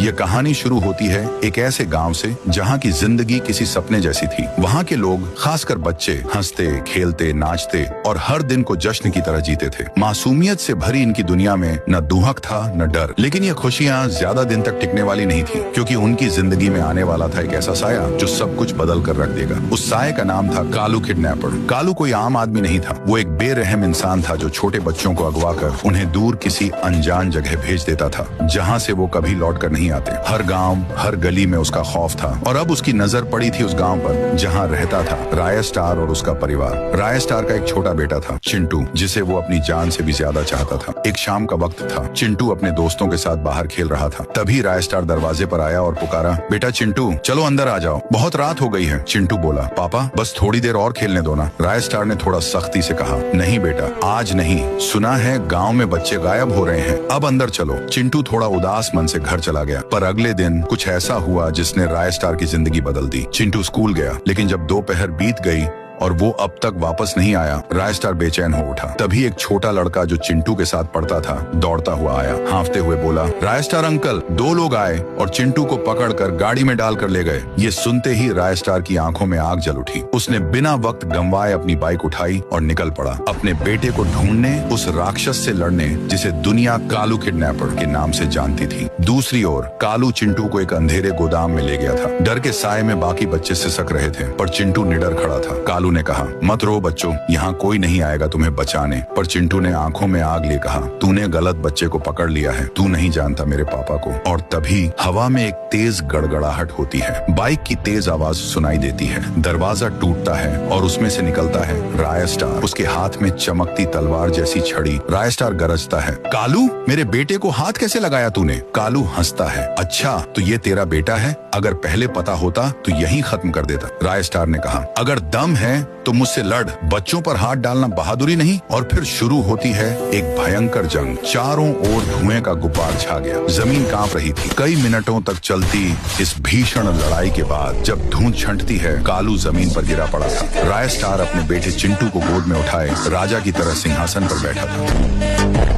ये कहानी शुरू होती है एक ऐसे गांव से जहां की जिंदगी किसी सपने जैसी थी। वहां के लोग, खासकर बच्चे, हंसते, खेलते, नाचते और हर दिन को जश्न की तरह जीते थे। मासूमियत से भरी इनकी दुनिया में न दुहक था न डर। लेकिन ये खुशियां ज्यादा दिन तक टिकने वाली नहीं थी, क्योंकि उनकी जिंदगी में आने वाला था एक ऐसा साया जो सब कुछ बदल कर रख देगा। उस साये का नाम था कालू किडनैपर। कालू कोई आम आदमी नहीं था। वो एक बेरहम इंसान था जो छोटे बच्चों को अगवा कर उन्हें दूर किसी अनजान जगह भेज देता था, जहाँ से वो कभी लौट कर नहीं आते। हर गांव, हर गली में उसका खौफ था। और अब उसकी नजर पड़ी थी उस गांव पर जहां रहता था राय स्टार और उसका परिवार। राय स्टार का एक छोटा बेटा था, चिंटू, जिसे वो अपनी जान से भी ज्यादा चाहता था। एक शाम का वक्त था। चिंटू अपने दोस्तों के साथ बाहर खेल रहा था। तभी राय स्टार दरवाजे पर आया और पुकारा, बेटा चिंटू, चलो अंदर आ जाओ, बहुत रात हो गई है। चिंटू बोला, पापा बस थोड़ी देर और खेलने दो ना। राय स्टार ने थोड़ा सख्ती से कहा, नहीं बेटा, आज नहीं। सुना है गाँव में बच्चे गायब हो रहे हैं, अब अंदर चलो। चिंटू थोड़ा उदास मन से घर चला गया। पर अगले दिन कुछ ऐसा हुआ जिसने राय स्टार की जिंदगी बदल दी। चिंटू स्कूल गया, लेकिन जब दोपहर बीत गई और वो अब तक वापस नहीं आया, राय स्टार बेचैन हो उठा। तभी एक छोटा लड़का जो चिंटू के साथ पढ़ता था दौड़ता हुआ आया। हांफते हुए बोला, राय स्टार अंकल, दो लोग आए और चिंटू को पकड़कर गाड़ी में डालकर ले गए। ये सुनते ही राय स्टार की आंखों में आग जल उठी। उसने बिना वक्त गंवाए अपनी बाइक उठाई और निकल पड़ा, अपने बेटे को ढूंढने, उस राक्षस से लड़ने जिसे दुनिया कालू किडनैपर के नाम से जानती थी। दूसरी ओर कालू चिंटू को एक अंधेरे गोदाम में ले गया था। डर के साए में बाकी बच्चे सिसक रहे थे, पर चिंटू निडर खड़ा था। कालू ने कहा, मत रो बच्चों, यहाँ कोई नहीं आएगा तुम्हें बचाने। पर चिंटू ने आंखों में आग लिए कहा, तूने गलत बच्चे को पकड़ लिया है, तू नहीं जानता मेरे पापा को। और तभी हवा में एक तेज गड़गड़ाहट होती है। बाइक की तेज आवाज सुनाई देती है। दरवाजा टूटता है और उसमें से निकलता है राय स्टार, उसके हाथ में चमकती तलवार जैसी छड़ी। राय स्टार गरजता है, कालू, मेरे बेटे को हाथ कैसे लगाया तूने? कालू हंसता है, अच्छा तो ये तेरा बेटा है? अगर पहले पता होता तो यही खत्म कर देता। राय स्टार ने कहा, अगर दम है तो मुझसे लड़, बच्चों पर हाथ डालना बहादुरी नहीं। और फिर शुरू होती है एक भयंकर जंग। चारों ओर धुएं का गुब्बार छा गया, जमीन कांप रही थी। कई मिनटों तक चलती इस भीषण लड़ाई के बाद जब धुंध छंटती है, कालू जमीन पर गिरा पड़ा था। राय स्टार अपने बेटे चिंटू को गोद में उठाए राजा की तरह सिंहासन पर बैठा था।